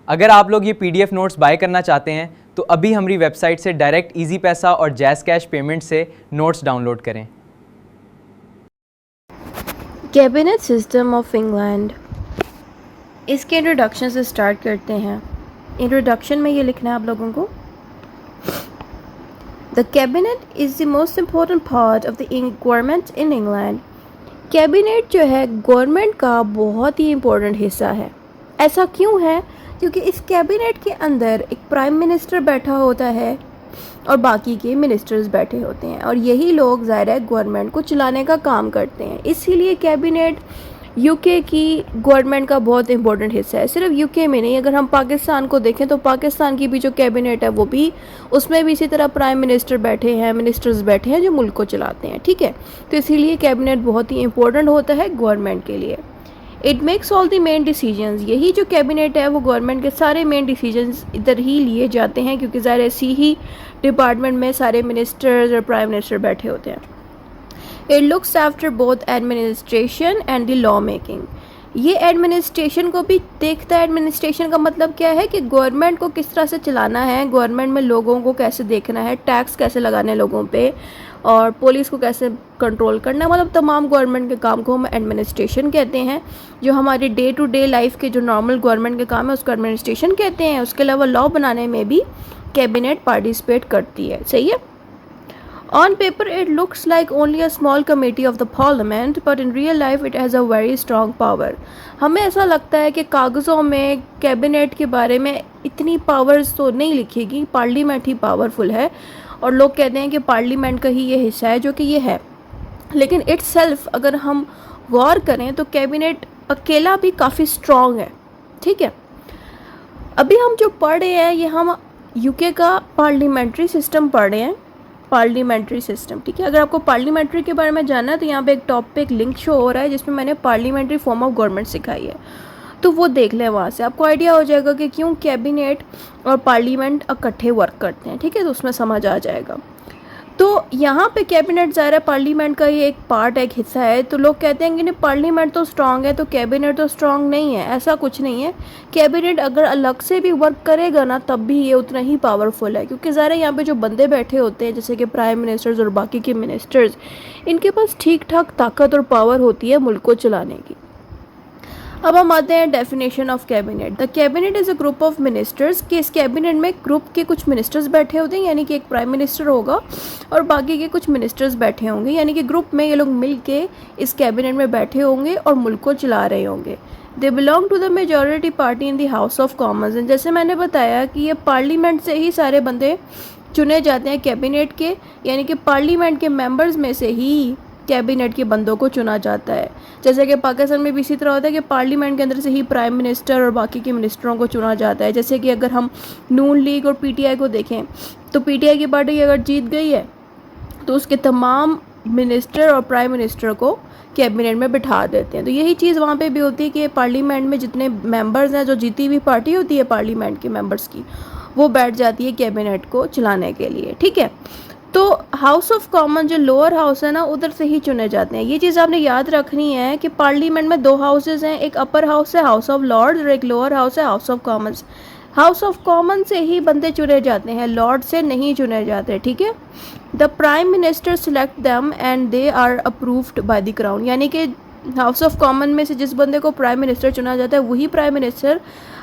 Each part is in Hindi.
अगर आप लोग ये PDF नोट्स बाय करना चाहते हैं तो अभी हमारी वेबसाइट से डायरेक्ट ईजी पैसा और जैज़ कैश पेमेंट से नोट्स डाउनलोड करें। कैबिनेट सिस्टम ऑफ इंग्लैंड, इसके इंट्रोडक्शन से स्टार्ट करते हैं। इंट्रोडक्शन में ये लिखना है आप लोगों को, the cabinet is the most important part of the government in England. Cabinet जो है गवर्नमेंट का बहुत ही इम्पोर्टेंट हिस्सा है। ऐसा क्यों है? क्योंकि इस कैबिनेट के अंदर एक प्राइम मिनिस्टर बैठा होता है और बाकी के मिनिस्टर्स बैठे होते हैं, और यही लोग ज़ाहिर है गवर्नमेंट को चलाने का काम करते हैं। इसीलिए कैबिनेट यूके की गवर्नमेंट का बहुत इंपॉर्टेंट हिस्सा है। सिर्फ यूके में नहीं, अगर हम पाकिस्तान को देखें तो पाकिस्तान की भी जो कैबिनेट है वो भी, उसमें भी इसी तरह प्राइम मिनिस्टर बैठे हैं, मिनिस्टर्स बैठे हैं जो मुल्क को चलाते हैं। ठीक है, तो इसीलिए कैबिनेट बहुत ही इंपॉर्टेंट होता है गवर्नमेंट के लिए। It makes all the main decisions, यही जो कैबिनेट है वो गवर्नमेंट के सारे मेन डिसीजंस इधर ही लिए जाते हैं, क्योंकि ज़ाहिर इसी ही डिपार्टमेंट में सारे मिनिस्टर्स और प्राइम मिनिस्टर बैठे होते हैं। It looks after both administration and the law making, ये एडमिनिस्ट्रेशन को भी देखता है। एडमिनिस्ट्रेशन का मतलब क्या है कि गवर्नमेंट को किस तरह से चलाना है, गवर्नमेंट में लोगों को कैसे देखना है, टैक्स कैसे लगाने लोगों पे, और पुलिस को कैसे कंट्रोल करना है। मतलब तमाम गवर्नमेंट के काम को हम एडमिनिस्ट्रेशन कहते हैं। जो हमारे डे टू डे लाइफ के जो नॉर्मल गवर्नमेंट के काम है उसको एडमिनिस्ट्रेशन कहते हैं। उसके अलावा लॉ बनाने में भी कैबिनेट पार्टिसिपेट करती है। सही है। On paper, it looks like only a small committee of the parliament, but in real life, it has a very strong power. हमें ऐसा लगता है कि कागज़ों में कैबिनेट के बारे में इतनी पावर्स तो नहीं लिखेगी, पार्लियामेंट ही पावरफुल है, और लोग कहते हैं कि पार्लियामेंट का ही ये हिस्सा है, जो कि ये है। लेकिन इट्सेल्फ अगर हम गौर करें तो कैबिनेट अकेला भी काफ़ी स्ट्रॉन्ग है। ठीक है, अभी हम जो पढ़ रहे हैं ये हम यूके का पार्लियामेंट्री सिस्टम पढ़ रहे हैं। पार्लियामेंट्री सिस्टम, ठीक है। अगर आपको पार्लियामेंट्री के बारे में जानना है तो यहाँ पे एक टॉप पे एक लिंक शो हो रहा है जिसमें मैंने पार्लियामेंट्री फॉर्म ऑफ गवर्नमेंट सिखाई है, तो वो देख लें, वहाँ से आपको आइडिया हो जाएगा कि क्यों कैबिनेट और पार्लियामेंट इकट्ठे वर्क करते हैं। ठीक है, तो उसमें समझ आ जाएगा। तो यहाँ पे कैबिनेट ज़ाहिर है पार्लियामेंट का ये एक पार्ट है, एक हिस्सा है। तो लोग कहते हैं कि नहीं पार्लियामेंट तो स्ट्रांग है तो कैबिनेट तो स्ट्रांग नहीं है। ऐसा कुछ नहीं है। कैबिनेट अगर अलग से भी वर्क करेगा ना तब भी ये उतना ही पावरफुल है, क्योंकि ज़ाहिर है यहाँ पे जो बंदे बैठे होते हैं जैसे कि प्राइम मिनिस्टर्स और बाकी के मिनिस्टर्स, इनके पास ठीक ठाक ताकत और पावर होती है मुल्क को चलाने की। अब हम आते हैं definition of cabinet. The cabinet is a group of ministers, कि इस कैबिनेट में ग्रुप के कुछ मिनिस्टर्स बैठे होते हैं, यानी कि एक प्राइम मिनिस्टर होगा और बाकी के कुछ मिनिस्टर्स बैठे होंगे, यानी कि ग्रुप में ये लोग मिल के इस कैबिनेट में बैठे होंगे और मुल्क को चला रहे होंगे। They belong to the majority party in the House of Commons, जैसे मैंने बताया कि ये पार्लियामेंट से ही सारे बंदे चुने जाते हैं कैबिनेट के, यानी कि पार्लियामेंट के मेंबर्स में से ही कैबिनेट के बंदों को चुना जाता है। जैसे कि पाकिस्तान में भी इसी तरह होता है कि पार्लियामेंट के अंदर से ही प्राइम मिनिस्टर और बाकी के मिनिस्टरों को चुना जाता है। जैसे कि अगर हम नून लीग और पीटीआई को देखें तो पीटीआई की पार्टी अगर जीत गई है तो उसके तमाम मिनिस्टर और प्राइम मिनिस्टर को कैबिनेट में बिठा देते हैं। तो यही चीज़ वहाँ पे भी होती है कि पार्लियामेंट में जितने मेंबर्स हैं, जो जीती हुई पार्टी होती है पार्लियामेंट के मेंबर्स की, वो बैठ जाती है कैबिनेट को चलाने के लिए। ठीक है, तो हाउस ऑफ कॉमन जो लोअर हाउस है ना, उधर से ही चुने जाते हैं। ये चीज़ आपने याद रखनी है कि पार्लियामेंट में दो हाउसेज हैं, एक अपर हाउस है हाउस ऑफ लॉर्ड्स और एक लोअर हाउस है house of Commons. House of common से ही बंदे चुने जाते हैं, लॉर्ड से नहीं चुने जाते। ठीक है, the prime minister select them and they are approved by the Crown, यानी कि हाउस ऑफ कॉमन में से जिस बंदे को प्राइम मिनिस्टर चुना जाता है वही प्राइम मिनिस्टर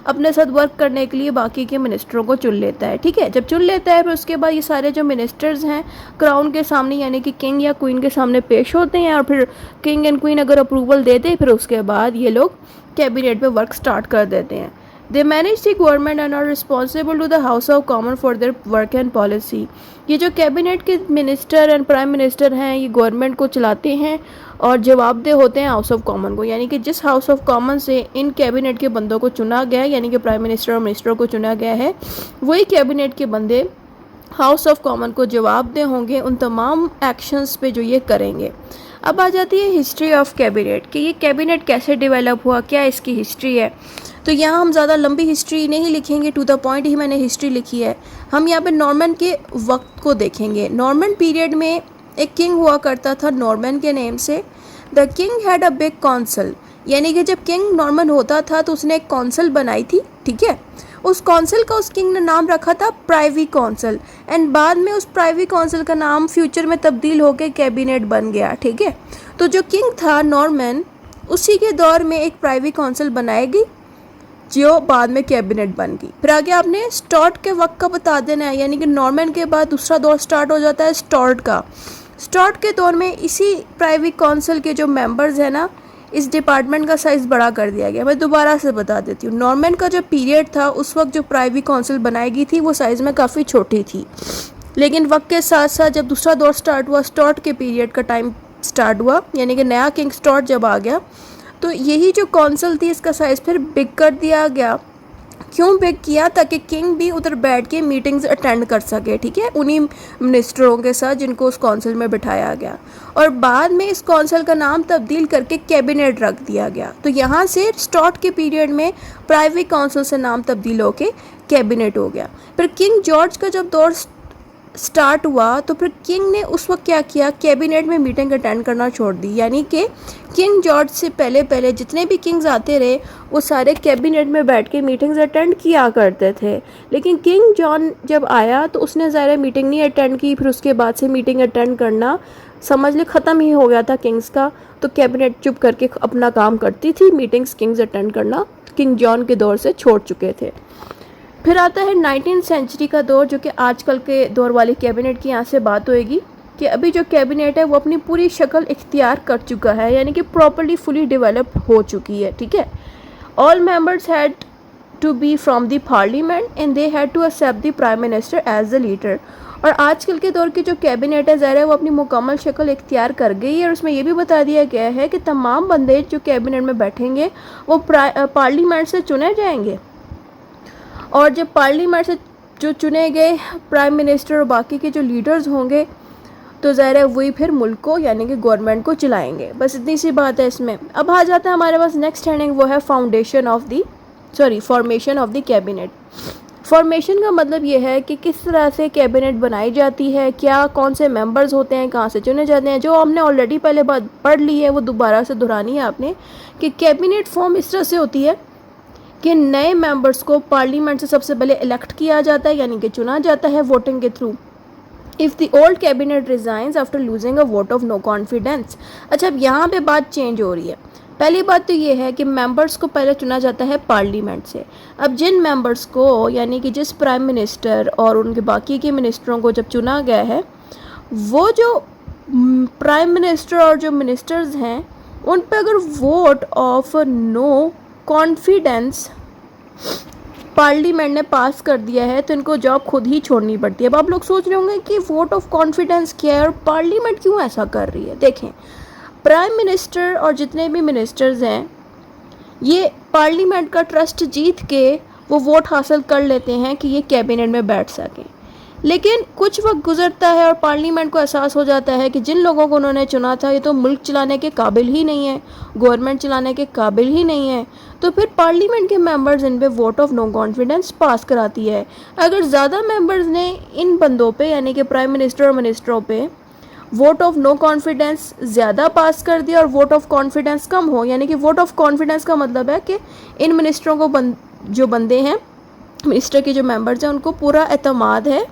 अपने साथ वर्क करने के लिए बाकी के मिनिस्टरों को चुन लेता है। ठीक है, जब चुन लेता है फिर उसके बाद ये सारे जो मिनिस्टर्स हैं क्राउन के सामने यानी कि किंग या क्वीन के सामने पेश होते हैं, और फिर किंग एंड क्वीन अगर अप्रूवल देते हैं फिर उसके बाद ये लोग कैबिनेट पे वर्क स्टार्ट कर देते हैं। They manage the government and are responsible to the House of Common for their work and policy. ये जो कैबिनेट के मिनिस्टर एंड प्राइम मिनिस्टर हैं ये गवर्नमेंट को चलाते हैं और जवाबदेह होते हैं हाउस ऑफ कॉमन को, यानी कि जिस हाउस ऑफ कॉमन से इन कैबिनेट के बंदों को चुना गया है, यानी कि प्राइम मिनिस्टर और मिनिस्टर को चुना गया है, वही कैबिनेट के बंदे हाउस ऑफ कॉमन को जवाबदेह होंगे उन तमाम एक्शंस पे जो ये करेंगे। अब आ जाती है हिस्ट्री ऑफ कैबिनेट, कि ये कैबिनेट कैसे डेवलप हुआ, क्या इसकी हिस्ट्री है। तो यहाँ हम ज़्यादा लंबी हिस्ट्री नहीं लिखेंगे, टू द पॉइंट ही मैंने हिस्ट्री लिखी है। हम यहाँ पे नॉर्मन के वक्त को देखेंगे। नॉर्मन पीरियड में एक किंग हुआ करता था नॉर्मन के नेम से। The king had a big council, यानी कि जब किंग नॉर्मन होता था तो उसने एक कौंसिल बनाई थी, ठीक है। उस कौंसिल का उस किंग ने नाम रखा था प्राइवी कौंसिल, एंड बाद में उस प्राइवी कौंसिल का नाम फ्यूचर में तब्दील होकर कैबिनेट बन गया, ठीक है। तो जो किंग था नॉर्मन, उसी के दौर में एक प्राइवी कौंसिल बनाई गई जो बाद में कैबिनेट बन गई। फिर आगे आपने स्टॉर्ट के वक्त का बता देना है, यानी कि नॉर्मन के बाद दूसरा दौर स्टार्ट हो जाता है स्टॉर्ट का। स्टॉर्ट के दौर में इसी प्राइवी कौंसिल के जो मेंबर्स हैं ना, इस डिपार्टमेंट का साइज़ बड़ा कर दिया गया। मैं दोबारा से बता देती हूँ, नॉर्मन का जो पीरियड था उस वक्त जो प्राइवी कौंसिल बनाई गई थी वो साइज़ में काफ़ी छोटी थी, लेकिन वक्त के साथ साथ जब दूसरा दौर स्टार्ट हुआ, स्टॉर्ट के पीरियड का टाइम स्टार्ट हुआ, यानी कि नया किंग स्टॉर्ट जब आ गया, तो यही जो कौंसिल थी इसका साइज़ फिर बिग कर दिया गया। क्यों बिग किया? ताकि किंग भी उधर बैठ के मीटिंग्स अटेंड कर सके, ठीक है, उन्हीं मिनिस्टरों के साथ जिनको उस कौंसिल में बिठाया गया। और बाद में इस कौंसिल का नाम तब्दील करके कैबिनेट रख दिया गया। तो यहाँ से स्टॉर्ट के पीरियड में प्राइवेट कौंसिल से नाम तब्दील होके कैबिनेट हो गया। फिर किंग जॉर्ज का जब दौर स्टार्ट हुआ तो फिर किंग ने उस वक्त क्या किया, कैबिनेट में मीटिंग अटेंड करना छोड़ दी। यानी कि किंग जॉर्ज से पहले पहले जितने भी किंग्स आते रहे वो सारे कैबिनेट में बैठ के मीटिंग्स अटेंड किया करते थे। लेकिन किंग जॉन जब आया तो उसने ज़्यादा मीटिंग नहीं अटेंड की। फिर उसके बाद से मीटिंग अटेंड करना समझ ले ख़त्म ही हो गया था किंग्स का। तो कैबिनेट चुप करके अपना काम करती थी, मीटिंग्स किंग्स अटेंड करना किंग जॉन के दौर से छोड़ चुके थे। फिर आता है 19th सेंचुरी का दौर, जो कि आजकल के दौर वाली कैबिनेट की यहाँ से बात होएगी कि अभी जो कैबिनेट है वो अपनी पूरी शक्ल इख्तियार कर चुका है, यानी कि प्रॉपर्ली फुली डेवलप हो चुकी है, ठीक है। All members had to be from the parliament and they had to accept the prime minister as the leader. और आजकल के दौर की जो कैबिनेट है ज़ाहिर है वो अपनी मुकम्मल शक्ल इख्तियार कर गई है। और उसमें ये भी बता दिया गया है कि तमाम बंदे जो कैबिनेट में बैठेंगे वो पार्लियामेंट से चुने जाएंगे, और जब पार्लियामेंट से जो चुने गए प्राइम मिनिस्टर और बाकी के जो लीडर्स होंगे तो ज़ाहिर है वही फिर मुल्क को यानी कि गवर्नमेंट को चलाएंगे। बस इतनी सी बात है इसमें। अब आ जाता है हमारे पास नेक्स्ट हेडिंग, वो है formation of the cabinet. Formation का मतलब ये है कि किस तरह से कैबिनेट बनाई जाती है, क्या कौन से मेंबर्स होते हैं, कहाँ से चुने जाते हैं। जो हमने ऑलरेडी पहले बात पढ़ ली है वो दोबारा से दोहरानी है आपने, कि कैबिनेट फॉर्म इस तरह से होती है कि नए मेंबर्स को पार्लियामेंट से सबसे पहले इलेक्ट किया जाता है, यानी कि चुना जाता है वोटिंग के थ्रू। If the old cabinet resigns after losing a vote of no confidence. अच्छा, अब यहाँ पे बात चेंज हो रही है। पहली बात तो ये है कि मेंबर्स को पहले चुना जाता है पार्लियामेंट से। अब जिन मेंबर्स को यानी कि जिस प्राइम मिनिस्टर और उनके बाकी के मिनिस्टरों को जब चुना गया है, वो जो प्राइम मिनिस्टर और जो मिनिस्टर्स हैं उन पर अगर vote of no confidence parliament ने पास कर दिया है तो इनको जॉब खुद ही छोड़नी पड़ती है। अब आप लोग सोच रहे होंगे कि वोट ऑफ कॉन्फिडेंस क्या है और पार्लियामेंट क्यों ऐसा कर रही है। देखें, प्राइम मिनिस्टर और जितने भी मिनिस्टर्स हैं ये पार्लियामेंट का ट्रस्ट जीत के वो वोट हासिल कर लेते हैं कि ये कैबिनेट में बैठ सकें। लेकिन कुछ वक्त गुजरता है और पार्लियामेंट को एहसास हो जाता है कि जिन लोगों को उन्होंने चुना था ये तो मुल्क चलाने के काबिल ही नहीं है, गवर्नमेंट चलाने के काबिल ही नहीं है। तो फिर पार्लियामेंट के मेंबर्स इन पे वोट ऑफ नो कॉन्फिडेंस पास कराती है। अगर ज़्यादा मेंबर्स ने इन बंदों पे यानी कि प्राइम मिनिस्टर और मिनिस्टरों पे वोट ऑफ नो कॉन्फिडेंस ज़्यादा पास कर दिया और वोट ऑफ कॉन्फिडेंस कम हो, यानी कि वोट ऑफ कॉन्फिडेंस का मतलब है कि इन मिनिस्टरों को जो बंदे हैं, मिनिस्टर के जो मेंबर्स हैं, उनको पूरा एतमाद है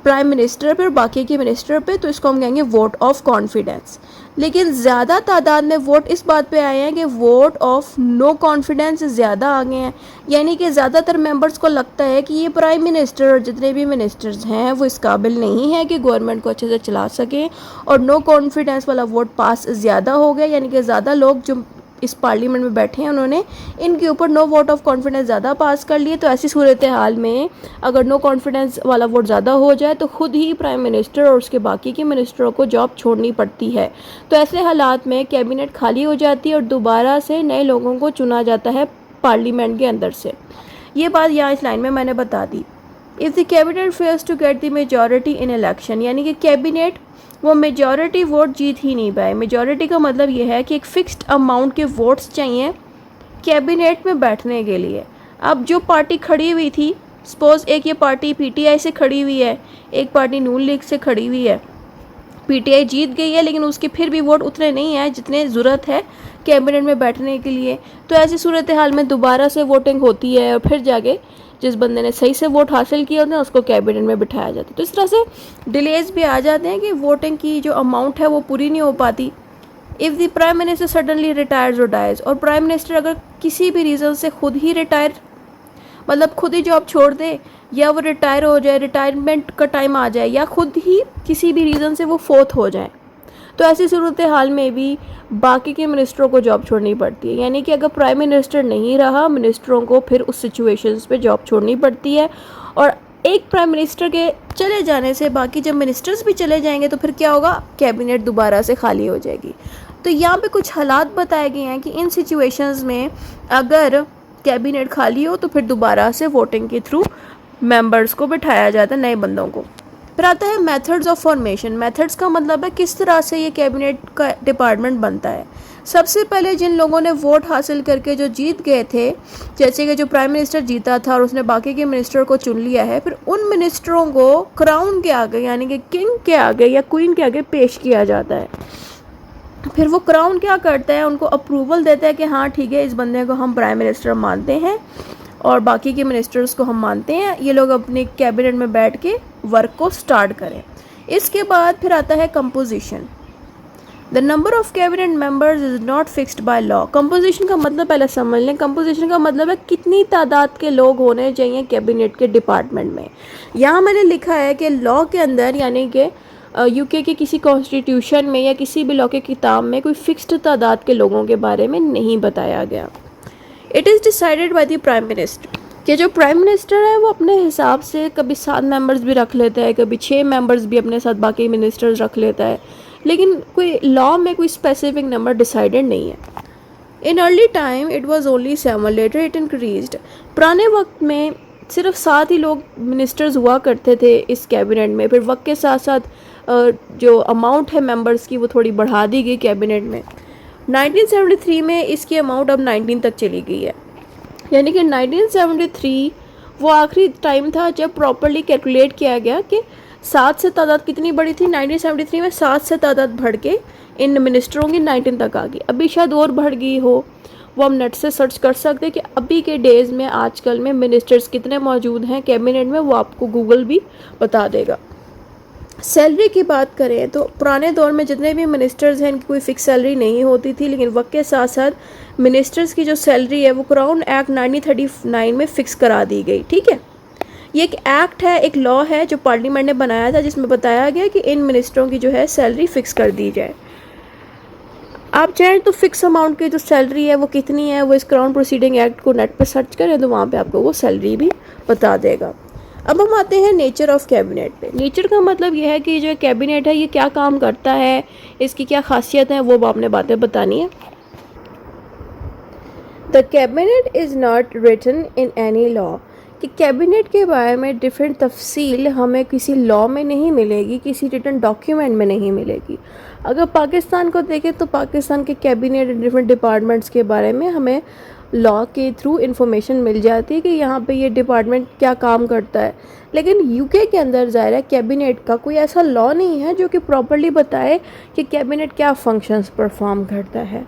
प्राइम मिनिस्टर पे और बाकी के मिनिस्टर पे, तो इसको हम कहेंगे वोट ऑफ कॉन्फिडेंस। लेकिन ज़्यादा तादाद में वोट इस बात पे आए हैं कि वोट ऑफ नो कॉन्फिडेंस ज़्यादा आ गए हैं, यानी कि ज़्यादातर मेंबर्स को लगता है कि ये प्राइम मिनिस्टर और जितने भी मिनिस्टर्स हैं वो इस काबिल नहीं है कि गवर्नमेंट को अच्छे से चला सकें, और नो कॉन्फिडेंस वाला वोट पास ज़्यादा हो गया, यानी कि ज़्यादा लोग जो इस पार्लियामेंट में बैठे हैं उन्होंने इनके ऊपर नो वोट ऑफ कॉन्फिडेंस ज़्यादा पास कर लिए। तो ऐसी सूरत हाल में अगर नो कॉन्फिडेंस वाला वोट ज़्यादा हो जाए तो खुद ही प्राइम मिनिस्टर और उसके बाकी के मिनिस्टरों को जॉब छोड़नी पड़ती है। तो ऐसे हालात में कैबिनेट खाली हो जाती है और दोबारा से नए लोगों को चुना जाता है पार्लियामेंट के अंदर से। ये बात यहाँ इस लाइन में मैंने बता दी। If the cabinet fails to get the majority in election, यानी कि कैबिनेट वो मेजॉरिटी वोट जीत ही नहीं पाए। मेजॉरिटी का मतलब ये है कि एक फ़िक्स्ड अमाउंट के वोट्स चाहिए कैबिनेट में बैठने के लिए। अब जो पार्टी खड़ी हुई थी, सपोज़ एक ये पार्टी पीटीआई से खड़ी हुई है, एक पार्टी नून लीग से खड़ी हुई है, पीटीआई जीत गई है लेकिन उसके फिर भी वोट उतने नहीं हैं जितने ज़रूरत है कैबिनेट में बैठने के लिए। तो ऐसी सूरत हाल में दोबारा से वोटिंग होती है और फिर जाके जिस बंदे ने सही से वोट हासिल किया होता है उसको कैबिनेट में बिठाया जाता है। तो इस तरह से डिलेज भी आ जाते हैं कि वोटिंग की जो अमाउंट है वो पूरी नहीं हो पाती। If the prime minister suddenly retires और डाइज, और प्राइम मिनिस्टर अगर किसी भी रीज़न से खुद ही रिटायर, मतलब खुद ही जॉब छोड़ दे, या वो रिटायर हो जाए, रिटायरमेंट का टाइम आ जाए, या खुद ही किसी भी रीज़न से वो फोत हो जाए, तो ऐसी सूरत हाल में भी बाकी के मिनिस्टरों को जॉब छोड़नी पड़ती है। यानी कि अगर प्राइम मिनिस्टर नहीं रहा, मिनिस्टरों को फिर उस सिचुएशंस पे जॉब छोड़नी पड़ती है। और एक प्राइम मिनिस्टर के चले जाने से बाकी जब मिनिस्टर्स भी चले जाएंगे तो फिर क्या होगा, कैबिनेट दोबारा से खाली हो जाएगी। तो यहाँ पे कुछ हालात बताए गए हैं कि इन सिचुएशंस में अगर कैबिनेट खाली हो तो फिर दोबारा से वोटिंग के थ्रू मेंबर्स को बिठाया जाता है, नए बंदों को। फिर आता है मेथड्स ऑफ फॉर्मेशन। मेथड्स का मतलब है किस तरह से ये कैबिनेट का डिपार्टमेंट बनता है। सबसे पहले जिन लोगों ने वोट हासिल करके जो जीत गए थे, जैसे कि जो प्राइम मिनिस्टर जीता था और उसने बाकी के मिनिस्टर को चुन लिया है, फिर उन मिनिस्टरों को क्राउन के आगे यानी कि किंग के आगे या क्वीन के आगे पेश किया जाता है। फिर वो क्राउन क्या करता है, उनको अप्रूवल देता है कि हाँ ठीक है, इस बंदे को हम प्राइम मिनिस्टर मानते हैं और बाकी के मिनिस्टर्स को हम मानते हैं, ये लोग अपने कैबिनेट में बैठ के वर्क को स्टार्ट करें। इसके बाद फिर आता है composition. The number of cabinet members is not fixed by law. Composition का मतलब पहले समझ लें। कंपोजिशन का मतलब है कितनी तादाद के लोग होने चाहिए कैबिनेट के डिपार्टमेंट में। यहाँ मैंने लिखा है कि लॉ के अंदर यानी कि यूके के किसी कॉन्स्टिट्यूशन में या किसी भी लॉ के किताब में कोई फिक्स्ड तादाद के लोगों के बारे में नहीं बताया गया। It is decided by the prime minister, कि जो प्राइम मिनिस्टर है वो अपने हिसाब से कभी 7 मेंबर्स भी रख लेता है, कभी 6 मेंबर्स भी अपने साथ बाकी मिनिस्टर्स रख लेता है, लेकिन कोई लॉ में कोई स्पेसिफिक नंबर डिसाइडेड नहीं है। In early time it was only 7, later it increased. पुराने वक्त में सिर्फ 7 ही लोग मिनिस्टर्स हुआ करते थे इस कैबिनेट में। फिर वक्त के साथ साथ जो अमाउंट है मेंबर्स की वो थोड़ी बढ़ा दी गई कैबिनेट में। 1973 में इसकी अमाउंट अब 19 तक चली गई है। यानी कि 1973 वो आखिरी टाइम था जब प्रॉपरली कैलकुलेट किया गया कि 7 से तादाद कितनी बड़ी थी। 1973 में 7 से तादाद बढ़ के इन मिनिस्टरों की 19 तक आ गई। अभी शायद और बढ़ गई हो, वो हम नेट से सर्च कर सकते हैं कि अभी के डेज़ में आजकल में मिनिस्टर्स कितने मौजूद हैं कैबिनेट में, वो आपको गूगल भी बता देगा। सैलरी की बात करें तो पुराने दौर में जितने भी मिनिस्टर्स हैं इनकी कोई फ़िक्स सैलरी नहीं होती थी, लेकिन वक्त के साथ साथ मिनिस्टर्स की जो सैलरी है वो क्राउन एक्ट 1939 में फ़िक्स करा दी गई। ठीक है, ये एक एक्ट है, एक लॉ है जो पार्लियामेंट ने बनाया था, जिसमें बताया गया कि इन मिनिस्टरों की जो है सैलरी फ़िक्स कर दी जाए। आप चाहें तो फिक्स अमाउंट की जो सैलरी है वो कितनी है, वो इस क्राउन प्रोसीडिंग एक्ट को नेट पर सर्च करें तो वहाँ पे आपको वो सैलरी भी बता देगा। अब हम आते हैं नेचर ऑफ कैबिनेट पे। नेचर का मतलब ये है कि जो कैबिनेट है ये क्या काम करता है, इसकी क्या खासियत है, वो आपने बातें बतानी है। The cabinet is not written in any law, कि कैबिनेट के बारे में डिफरेंट तफसील हमें किसी लॉ में नहीं मिलेगी, किसी रिटन डॉक्यूमेंट में नहीं मिलेगी। अगर पाकिस्तान को देखें तो पाकिस्तान के कैबिनेट डिफरेंट डिपार्टमेंट्स के बारे में हमें लॉ के थ्रू इन्फॉर्मेशन मिल जाती है कि यहाँ पे ये डिपार्टमेंट क्या काम करता है। लेकिन यूके के अंदर ज़ाहिर है कैबिनेट का कोई ऐसा लॉ नहीं है जो कि प्रॉपर्ली बताए कि कैबिनेट क्या फंक्शंस परफॉर्म करता है।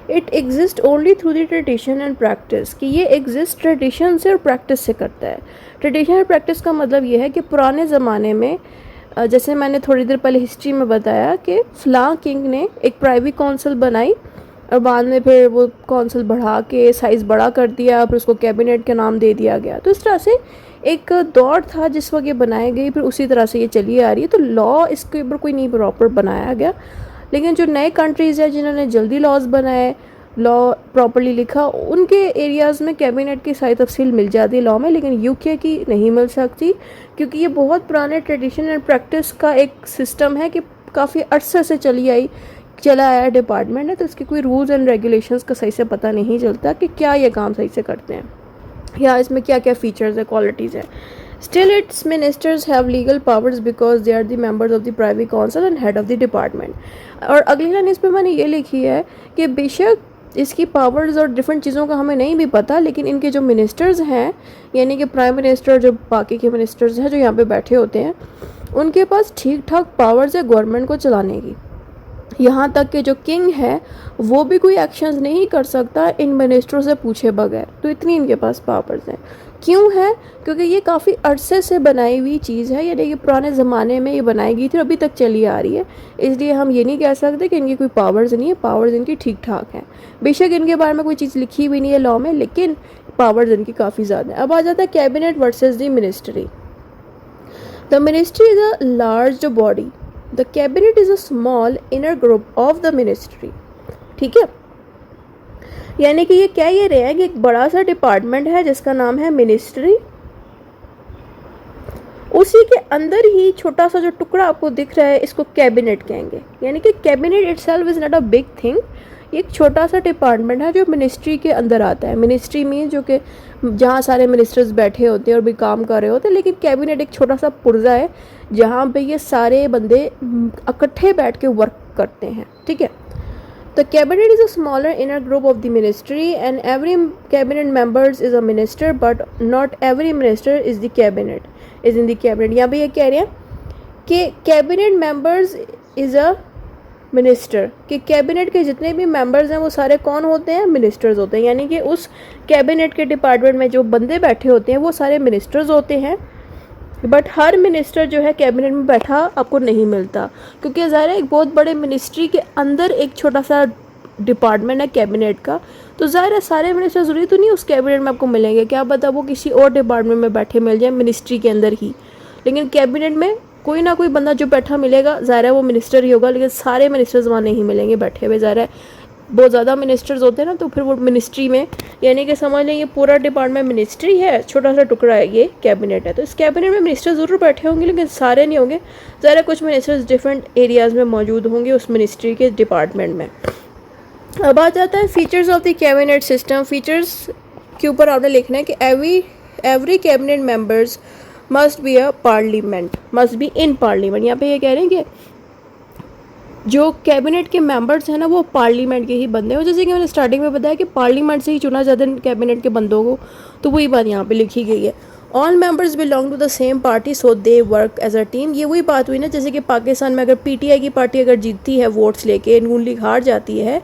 It exist only through the tradition and practice, कि ये एग्जिस्ट ट्रेडिशन से और प्रैक्टिस से करता है। ट्रेडिशन और प्रैक्टिस का मतलब ये है कि पुराने ज़माने में, जैसे मैंने थोड़ी देर पहले हिस्ट्री में बताया कि फ़लाँ किंग ने एक प्राइवेट काउंसिल बनाई और बाद में फिर वो काउंसिल बढ़ा के साइज़ बड़ा कर दिया, फिर उसको कैबिनेट का नाम दे दिया गया। तो इस तरह से एक दौर था जिस वक्त ये बनाई गई, फिर उसी तरह से ये चली आ रही है। तो लॉ इसके ऊपर कोई नहीं प्रॉपर बनाया गया, लेकिन जो नए कंट्रीज़ हैं जिन्होंने जल्दी लॉज बनाए, लॉ प्रॉपर्ली लिखा, उनके एरियाज़ में कैबिनेट की सारी तफसील मिल जाती है लॉ में, लेकिन यूके की नहीं मिल सकती, क्योंकि ये बहुत पुराने ट्रेडिशन एंड प्रैक्टिस का एक सिस्टम है कि काफ़ी अरसे से चला आया डिपार्टमेंट है। तो इसके कोई रूल्स एंड रेगुलेशंस का सही से पता नहीं चलता कि क्या ये काम सही से करते हैं या इसमें क्या क्या फ़ीचर्स है, क्वालिटीज़ है। Still, its ministers have legal powers because they are the members of the Privy Council and head of the department. और अगली लाइन इस पर मैंने ये लिखी है कि बेशक इसकी पावर्स और डिफरेंट चीज़ों का हमें नहीं भी पता, लेकिन इनके जो मिनिस्टर्स हैं यानी कि प्राइम मिनिस्टर, जो बाकी के मिनिस्टर्स हैं जो यहाँ पे बैठे होते हैं, उनके पास ठीक ठाक पावर्स है गवर्नमेंट को चलाने की। यहाँ तक कि जो किंग है वो भी कोई एक्शंस नहीं कर सकता इन मिनिस्टरों से पूछे बगैर। तो इतनी इनके पास पावर्स हैं। क्यों है? क्योंकि ये काफ़ी अरसे से बनाई हुई चीज़ है, यानी कि पुराने ज़माने में ये बनाई गई थी और अभी तक चली आ रही है। इसलिए हम ये नहीं कह सकते कि इनकी कोई पावर्स नहीं है, पावर्स इनकी ठीक ठाक हैं। बेशक इनके बारे में कोई चीज़ लिखी भी नहीं है लॉ में, लेकिन पावर्स इनकी काफ़ी ज़्यादा है। अब आ जाता है cabinet versus the ministry. The ministry is a large body, the cabinet is a small inner group of the ministry. ठीक है, यानी कि ये कह ये रहे हैं कि एक बड़ा सा डिपार्टमेंट है जिसका नाम है मिनिस्ट्री, उसी के अंदर ही छोटा सा जो टुकड़ा आपको दिख रहा है इसको कैबिनेट कहेंगे। यानी कि cabinet itself is not a big thing, ये एक छोटा सा डिपार्टमेंट है जो मिनिस्ट्री के अंदर आता है। मिनिस्ट्री मीन जो कि जहाँ सारे मिनिस्टर्स बैठे होते हैं और भी काम कर रहे होते हैं, लेकिन कैबिनेट एक छोटा सा पुर्जा है जहाँ पे ये सारे बंदे इकट्ठे बैठ के वर्क करते हैं। ठीक है, The cabinet is a smaller inner group of the ministry and every cabinet members is a minister but not every minister is the cabinet is in the cabinet। यहाँ पे ये कह रहे हैं कि cabinet members is a minister, कि कैबिनेट के जितने भी मेंबर्स हैं वो सारे कौन होते हैं? मिनिस्टर्स होते हैं। यानी कि उस कैबिनेट के डिपार्टमेंट में जो बंदे बैठे होते हैं वो सारे मिनिस्टर्स होते हैं, बट हर मिनिस्टर जो है कैबिनेट में बैठा आपको नहीं मिलता, क्योंकि ज़ाहिर है एक बहुत बड़े मिनिस्ट्री के अंदर एक छोटा सा डिपार्टमेंट है कैबिनेट का, तो ज़ाहिर है सारे मिनिस्टर ज़रूरी तो नहीं उस कैबिनेट में आपको मिलेंगे, क्या पता वो किसी और डिपार्टमेंट में बैठे मिल जाए मिनिस्ट्री के अंदर ही। लेकिन कैबिनेट में कोई ना कोई बंदा जो बैठा मिलेगा, ज़ाहिर है वो मिनिस्टर ही होगा, लेकिन सारे मिनिस्टर्स वहाँ नहीं मिलेंगे बैठे हुए। ज़ाहिर है बहुत ज़्यादा मिनिस्टर्स होते हैं ना, तो फिर वो मिनिस्ट्री में, यानी कि समझ लें ये पूरा डिपार्टमेंट मिनिस्ट्री है, छोटा सा टुकड़ा है ये कैबिनेट है। तो इस कैबिनेट में मिनिस्टर ज़रूर बैठे होंगे लेकिन सारे नहीं होंगे, ज़रा कुछ मिनिस्टर्स डिफरेंट एरियाज़ में मौजूद होंगे उस मिनिस्ट्री के डिपार्टमेंट में। अब आ जाता है features of the cabinet system. Features के ऊपर आपने लिखना है कि every cabinet members must be a parliament, must be in parliament. यहाँ पे ये कह रहे हैं कि जो कैबिनेट के मेंबर्स हैं ना वो पार्लियामेंट के ही बंदे हो, जैसे कि मैंने स्टार्टिंग में बताया कि पार्लियामेंट से ही चुना जाता है कैबिनेट के बंदों को, तो वही बात यहाँ पे लिखी गई है। All members belong to the same party so they work as a team. ये वही बात हुई ना, जैसे कि पाकिस्तान में अगर पीटीआई की पार्टी अगर जीतती है वोट्स लेके, नून लीग हार जाती है,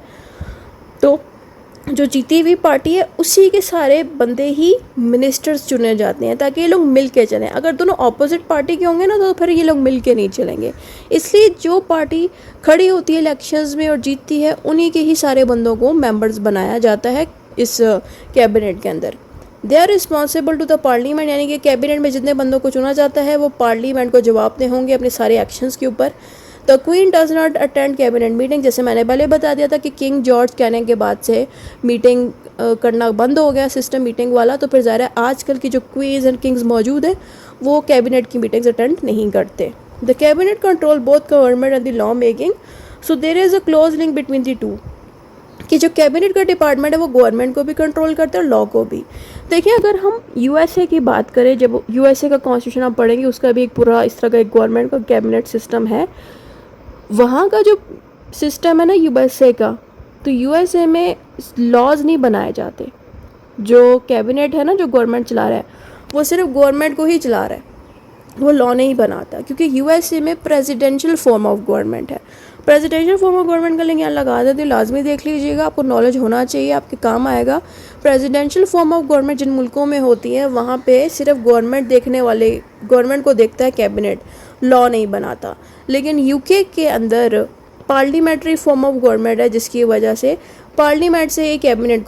तो जो जीती हुई पार्टी है उसी के सारे बंदे ही मिनिस्टर्स चुने जाते हैं ताकि ये लोग मिल के चलें। अगर दोनों ऑपोजिट पार्टी के होंगे ना तो फिर ये लोग मिल के नहीं चलेंगे। इसलिए जो पार्टी खड़ी होती है इलेक्शंस में और जीतती है उन्हीं के ही सारे बंदों को मेंबर्स बनाया जाता है इस कैबिनेट के अंदर। They are responsible to the parliament, यानी कि कैबिनेट में जितने बंदों को चुना जाता है वो पार्लियामेंट को जवाबदेह होंगे अपने सारे एक्शंस के ऊपर। The queen does not attend cabinet meeting, जैसे मैंने पहले बता दिया था कि किंग जॉर्ज कहने के बाद से मीटिंग करना बंद हो गया सिस्टम मीटिंग वाला, तो फिर ज़ाहिर है आजकल की जो क्वीन्स एंड किंग्स मौजूद हैं वो कैबिनेट की मीटिंग्स अटेंड नहीं करते। The cabinet control both government and the law making, so there is a close link between the two, कि जो कैबिनेट का डिपार्टमेंट है वो गवर्नमेंट को भी कंट्रोल करता है और लॉ को भी। देखिए अगर हम यूएसए की बात करें, जब यूएसए का कॉन्स्टिट्यूशन आप पढ़ेंगे उसका भी एक पूरा इस तरह का एक गवर्नमेंट का कैबिनेट सिस्टम है। वहाँ का जो सिस्टम है ना यूएसए का, तो यूएसए में लॉज नहीं बनाए जाते। जो कैबिनेट है ना जो गवर्नमेंट चला रहा है वो सिर्फ गवर्नमेंट को ही चला रहा है, वो लॉ नहीं बनाता, क्योंकि यूएसए में प्रेसिडेंशियल फॉर्म ऑफ गवर्नमेंट है। प्रेसिडेंशियल फॉर्म ऑफ गवर्नमेंट का लिंक यहाँ लगा देते हैं, लाजमी देख लीजिएगा, आपको नॉलेज होना चाहिए, आपके काम आएगा। प्रेसिडेंशियल फॉर्म ऑफ गवर्नमेंट जिन मुल्कों में होती है वहाँ पे सिर्फ गवर्नमेंट देखने वाले, गवर्नमेंट को देखता है कैबिनेट, लॉ नहीं बनाता। लेकिन यूके के अंदर पार्लियामेंट्री फॉर्म ऑफ गवर्नमेंट है, जिसकी वजह से पार्लियामेंट से ही कैबिनेट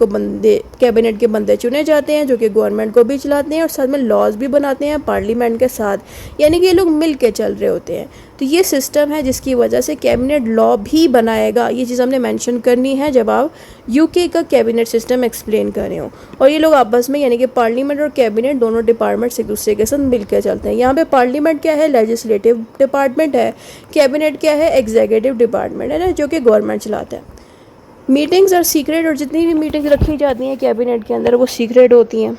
के बंदे चुने जाते हैं जो कि गवर्नमेंट को भी चलाते हैं और साथ में लॉज भी बनाते हैं पार्लियामेंट के साथ, यानी कि ये लोग मिल के चल रहे होते हैं। तो ये सिस्टम है जिसकी वजह से कैबिनेट लॉ भी बनाएगा। ये चीज़ हमने मेंशन करनी है जब आप यूके का कैबिनेट सिस्टम एक्सप्लेन कर रहे हो। और ये लोग आपस में, यानी कि पार्लियामेंट और कैबिनेट दोनों डिपार्टमेंट्स एक दूसरे के साथ मिल के चलते हैं। यहाँ पे पार्लियामेंट क्या है? लेजिस्लेटिव डिपार्टमेंट है। कैबिनेट क्या है? एग्जीक्यूटिव डिपार्टमेंट है ना, जो कि गवर्नमेंट चलाता है। मीटिंग्स और सीक्रेट, और जितनी भी मीटिंग्स रखी जाती हैं कैबिनेट के अंदर वो सीक्रेट होती हैं।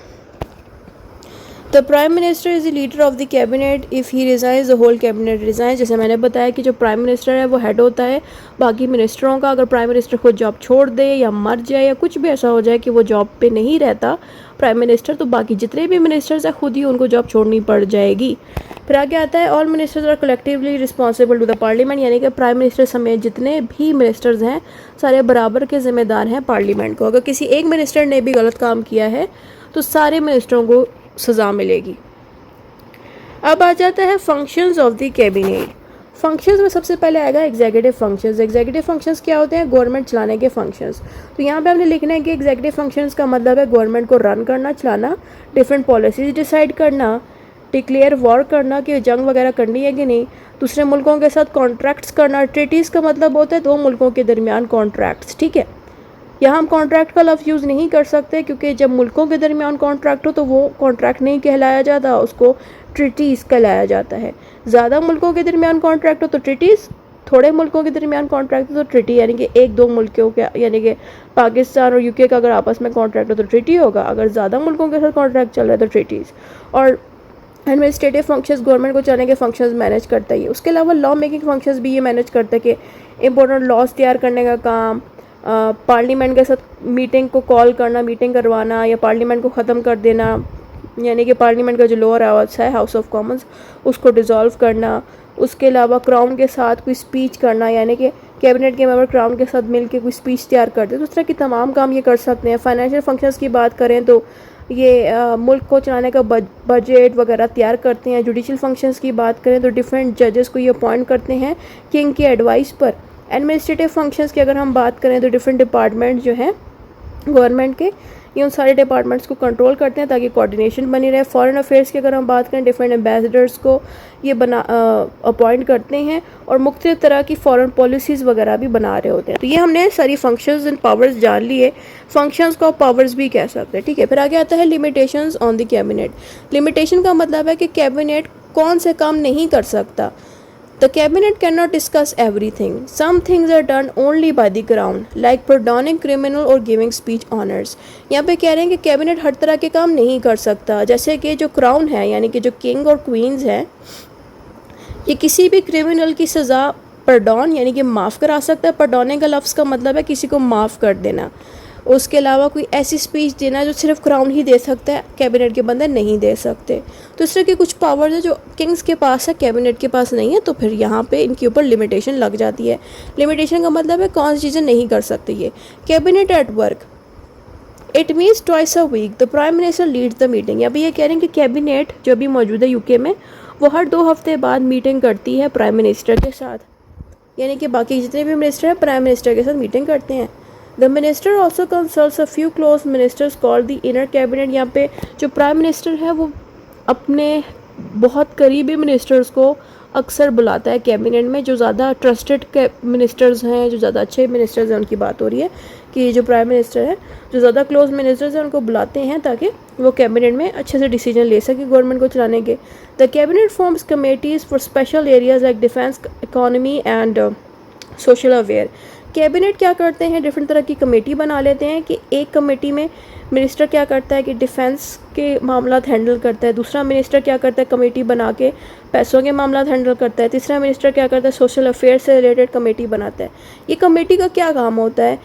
The prime minister is the leader of the cabinet. If he resigns the whole cabinet resigns. जैसे मैंने बताया कि जो प्राइम मिनिस्टर है वो हेड होता है बाकी मिनिस्टरों का। अगर प्राइम मिनिस्टर खुद जॉब छोड़ दे या मर जाए या कुछ भी ऐसा हो जाए कि वो जॉब पे नहीं रहता प्राइम मिनिस्टर, तो बाकी जितने भी मिनिस्टर्स हैं खुद ही उनको जॉब छोड़नी पड़ जाएगी। फिर आगे आता है all ministers are collectively responsible to the parliament, यानी कि प्राइम मिनिस्टर समेत जितने भी मिनिस्टर्स हैं सारे बराबर के जिम्मेदार हैं पार्लियामेंट को। अगर किसी एक मिनिस्टर ने भी गलत काम किया है तो सारे मिनिस्टरों को सज़ा मिलेगी। अब आ जाता है functions of the cabinet. Functions में सबसे पहले आएगा एग्जीक्यूटिव फंक्शंस। एग्जीक्यूटिव फंक्शंस क्या होते हैं? गवर्नमेंट चलाने के फंक्शंस। तो यहाँ पे हमने लिखना है कि एग्जीक्यूटिव फंक्शंस का मतलब है गवर्नमेंट को रन करना, चलाना, डिफरेंट पॉलिसीज डिसाइड करना, डिक्लेयर वॉर करना कि जंग वगैरह करनी है कि नहीं, दूसरे मुल्कों के साथ कॉन्ट्रैक्ट्स करना। ट्रीटीज़ का मतलब होता है दो मुल्कों के दरमियान कॉन्ट्रैक्ट्स, ठीक है। यहाँ हम कॉन्ट्रैक्ट का लफ्ज़ यूज़ नहीं कर सकते क्योंकि जब मुल्कों के दरमियान कॉन्ट्रैक्ट हो तो वो कॉन्ट्रैक्ट नहीं कहलाया जाता, उसको ट्रीटीज़ कहलाया जाता है। ज़्यादा मुल्कों के दरमियान कॉन्ट्रैक्ट हो तो ट्रीटीज़, थोड़े मुल्कों के दरमियान कॉन्ट्रैक्ट हो तो ट्रीटी, यानी कि एक दो मुल्कों के, यानी कि पाकिस्तान और यूके का अगर आपस में कॉन्ट्रैक्ट हो तो ट्रीटी होगा। अगर ज़्यादा मुल्कों के साथ कॉन्ट्रैक्ट चल रहा है तो ट्रीटीज़। और एडमिनिस्ट्रेटिव फंक्शंस गवर्नमेंट को चलाने के फंक्शंस मैनेज करता है। उसके अलावा लॉ मेकिंग फंक्शंस भी ये मैनेज करता है कि इंपॉर्टेंट लॉज तैयार करने का काम, पार्लियामेंट के साथ मीटिंग को कॉल करना, मीटिंग करवाना या पार्लियामेंट को ख़त्म कर देना, यानी कि पार्लियामेंट का जो लोअर हाउस है, हाउस ऑफ कॉमन्स, उसको डिज़ोल्व करना। उसके अलावा क्राउन के साथ कोई स्पीच करना, यानी कि कैबिनेट के मेंबर क्राउन के साथ मिलकर कोई स्पीच तैयार करते हैं। तो इस तरह के तमाम काम ये कर सकते हैं। फाइनेंशियल फंक्शंस की बात करें तो ये मुल्क को चलाने का बजट वगैरह तैयार करते हैं। जुडिशल फंक्शंस की बात करें तो डिफरेंट जजेस को ये अपॉइंट करते हैं किंग की एडवाइस पर। एडमिनिस्ट्रेटिव फंक्शंस की अगर हम बात करें तो डिफरेंट डिपार्टमेंट जो हैं गवर्नमेंट के, ये उन सारे डिपार्टमेंट्स को कंट्रोल करते हैं ताकि कोऑर्डिनेशन बनी रहे। फॉरेन अफेयर्स की अगर हम बात करें डिफरेंट एम्बेसडर्स को ये अपॉइंट करते हैं और मुख्तलिफ तरह की फॉरेन पॉलिसीज़ वगैरह भी बना रहे होते हैं। तो ये हमने सारी फंक्शंस एंड पावर्स जान लिए। फंक्शंस को पावर्स भी कह सकते हैं, ठीक है। फिर आगे आता है limitations on the cabinet. Limitation का मतलब है कि कैबिनेट कौन से काम नहीं कर सकता। The cabinet cannot discuss everything. Some things are done only by the crown, like pardoning criminal or giving speech honors. यहाँ पे कह रहे हैं कि कैबिनेट हर तरह के काम नहीं कर सकता। जैसे कि जो क्राउन है, यानी कि जो किंग और क्वींस हैं, ये किसी भी क्रिमिनल की सज़ा परडॉन यानी कि माफ़ करा सकता है। परडोने का लफ्ज़ का मतलब है किसी को माफ़ कर देना। उसके अलावा कोई ऐसी स्पीच देना जो सिर्फ क्राउन ही दे सकता है, कैबिनेट के बंदे नहीं दे सकते। तो इस तरह की कुछ पावर्स है जो किंग्स के पास है, कैबिनेट के पास नहीं है। तो फिर यहाँ पे इनके ऊपर लिमिटेशन लग जाती है। लिमिटेशन का मतलब है कौन सी चीज़ें नहीं कर सकते ये। Cabinet at work, it means twice a week the prime minister leads the meeting. अभी ये कह रहे हैं कि कैबिनेट जो अभी मौजूद है यूके में, वो हर 2 हफ्ते बाद मीटिंग करती है प्राइम मिनिस्टर के साथ, यानी कि बाकी जितने भी मिनिस्टर हैं प्राइम मिनिस्टर के साथ मीटिंग करते हैं। The minister also consults a few close ministers called the inner cabinet. यहाँ पे जो प्राइम मिनिस्टर है वो अपने बहुत करीबी मिनिस्टर्स को अक्सर बुलाता है कैबिनेट में। जो ज़्यादा ट्रस्टेड मिनिस्टर्स हैं, जो ज़्यादा अच्छे मिनिस्टर्स हैं, उनकी बात हो रही है कि जो प्राइम मिनिस्टर है, जो ज़्यादा क्लोज मिनिस्टर्स हैं, उनको बुलाते हैं ताकि वो कैबिनेट में अच्छे से डिसीजन ले सके गवर्नमेंट को चलाने के। The cabinet forms committees for special areas like defence, economy and social aware. Cabinet क्या करते हैं, डिफरेंट तरह की कमेटी बना लेते हैं कि एक कमेटी में मिनिस्टर क्या करता है कि डिफेंस के मामला हैंडल करता है, दूसरा मिनिस्टर क्या करता है कमेटी बना के पैसों के मामला हैंडल करता है, तीसरा मिनिस्टर क्या करता है सोशल अफेयर से रिलेटेड कमेटी बनाता है। ये कमेटी का क्या काम होता है,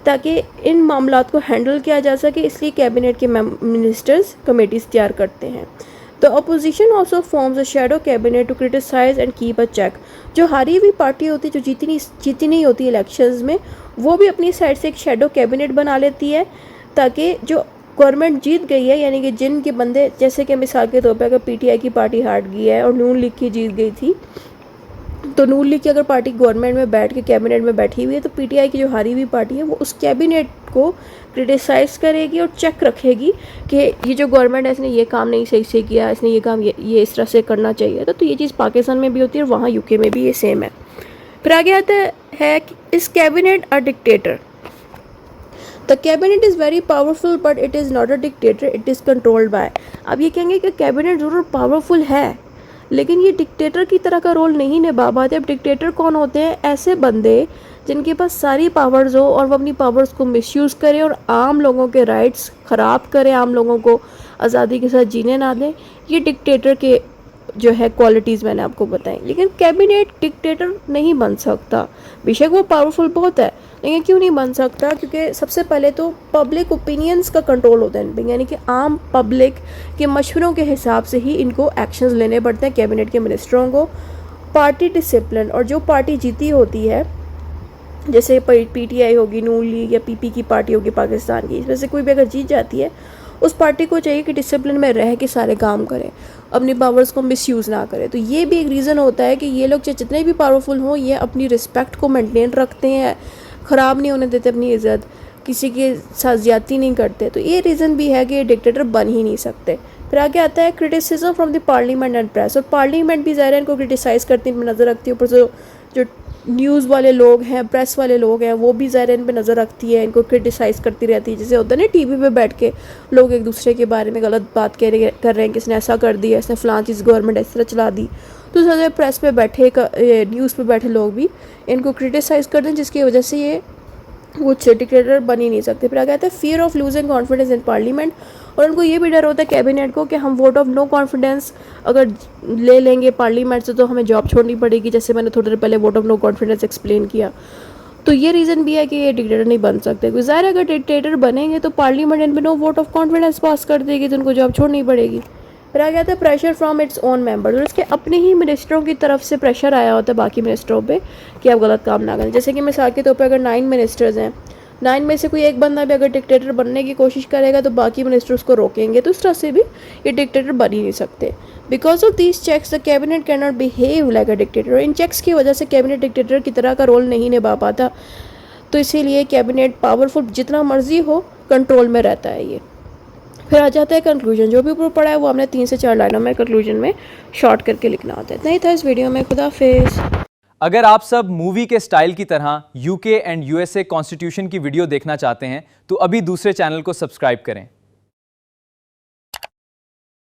ताकि इन मामलात को हैंडल किया जा सके, इसलिए कैबिनेट के मिनिस्टर्स कमेटीज़ तैयार करते हैं। The opposition also forms a shadow cabinet to criticise and keep a check. जो हारी हुई पार्टी होती है, जो जीती नहीं होती इलेक्शंस में, वो भी अपनी साइड से एक शैडो कैबिनेट बना लेती है ताकि जो गवर्नमेंट जीत गई है, यानी कि जिन के बंदे, जैसे कि मिसाल के तौर पर अगर पीटीआई की पार्टी हार गई है और नून लीग की जीत गई थी, तो नून लीग की अगर पार्टी गवर्नमेंट में बैठ के कैबिनेट में बैठी हुई है, तो पीटीआई की जो हारी हुई पार्टी है वो उस कैबिनेट को क्रिटिसाइज़ करेगी और चेक रखेगी कि ये जो गवर्नमेंट है इसने ये काम नहीं सही से किया, इसने ये काम ये इस तरह से करना चाहिए था। तो ये चीज़ पाकिस्तान में भी होती है और वहाँ यूके में भी ये सेम है। फिर आगे आता है कि इस cabinet a dictator. The cabinet is very powerful but it is not a dictator, it is controlled by. अब ये कहेंगे कि कैबिनेट ज़रूर पावरफुल है लेकिन ये डिक्टेटर की तरह का रोल नहीं निभा पाते। अब डिक्टेटर कौन होते हैं, ऐसे बंदे जिनके पास सारी पावर्स हो और वो अपनी पावर्स को मिसयूज़ करें और आम लोगों के राइट्स ख़राब करें, आम लोगों को आज़ादी के साथ जीने ना दें। ये डिक्टेटर के जो है क्वालिटीज़ मैंने आपको बताई। लेकिन कैबिनेट डिक्टेटर नहीं बन सकता, बेशक वो पावरफुल बहुत है, लेकिन क्यों नहीं बन सकता? क्योंकि सबसे पहले तो पब्लिक ओपिनियंस का कंट्रोल होता है इन पे, यानी कि आम पब्लिक के मशवरों के हिसाब से ही इनको एक्शंस लेने पड़ते हैं कैबिनेट के मिनिस्टरों को। पार्टी डिसिप्लिन, और जो पार्टी जीती होती है, जैसे पीटीआई होगी, नून लीग या पीपी की पार्टी होगी पाकिस्तान की, इसमें से कोई भी अगर जीत जाती है, उस पार्टी को चाहिए कि डिसिप्लिन में रह के सारे काम करें, अपनी पावर्स को मिसयूज़ ना करें। तो ये भी एक रीज़न होता है कि ये लोग चाहे जितने भी पावरफुल हों, ये अपनी रिस्पेक्ट को मेंटेन रखते हैं, ख़राब नहीं होने देते अपनी इज़्ज़त, किसी के साथ ज़्यादती नहीं करते। तो ये रीज़न भी है कि ये डिक्टेटर बन ही नहीं सकते। फिर आगे आता है criticism from the parliament and press, और पार्लियामेंट भी ज़ाहिर है इनको क्रिटिसाइज़ करती है, नज़र रखती है। ऊपर से जो न्यूज़ वाले लोग हैं, प्रेस वाले लोग हैं, वो भी ज़ाहिर इन पे नज़र रखती है, इनको क्रिटिसाइज़ करती रहती है। जैसे होता है ना टीवी पे बैठ के लोग एक दूसरे के बारे में गलत बात कर रहे हैं कि इसने ऐसा कर दिया, इसने फ़लाँ चीज़ गवर्नमेंट इस तरह चला दी। तो ज़्यादा प्रेस पे बैठे, न्यूज़ पे बैठे लोग भी इनको क्रिटिसाइज़ करते हैं, जिसकी वजह से ये कुछ डिक्टेटर बन ही नहीं सकते। फिर आ गया था fear of losing confidence in parliament, और उनको ये भी डर होता है कैबिनेट को कि हम वोट ऑफ नो कॉन्फिडेंस अगर ले लेंगे पार्लियामेंट से तो हमें जॉब छोड़नी पड़ेगी, जैसे मैंने थोड़ी देर पहले vote of no confidence explain किया। तो ये रीज़न भी है कि ये डिक्टेटर नहीं बन सकते, क्योंकि ज़ाहिर अगर डिक्टेटर बनेंगे तो पार्लियामेंट इन पर नो वोट ऑफ कॉन्फिडेंस पास कर देगी, तो उनको जॉब छोड़नी पड़ेगी। फिर आ गया था pressure from its own members, और इसके अपने ही मिनिस्टरों की तरफ से प्रेशर आया होता है बाकी मिनिस्टरों पे कि आप गलत काम ना करें। जैसे कि मिसाल के तौर पे अगर 9 मिनिस्टर्स हैं, 9 में से कोई एक बंदा भी अगर डिक्टेटर बनने की कोशिश करेगा तो बाकी मिनिस्टर उसको रोकेंगे, तो इस तरह से भी ये डिक्टेटर बन ही नहीं सकते। Because of these checks the cabinet can not behave like a dictator, और इन चेक्स की वजह से कैबिनेट डिक्टेटर की तरह का रोल नहीं निभा पाता। तो इसीलिए कैबिनेट पावरफुल जितना मर्जी हो कंट्रोल में रहता है ये। फिर आ जाता है कंक्लूजन, जो भी ऊपर पड़ा है वो हमने 3 से 4 लाइनों में कंक्लूजन में शॉर्ट करके लिखना होता है। नहीं था इस वीडियो में। खुदा हाफिज़। अगर आप सब मूवी के स्टाइल की तरह यूके एंड यूएसए कॉन्स्टिट्यूशन की वीडियो देखना चाहते हैं तो अभी दूसरे चैनल को सब्सक्राइब करें।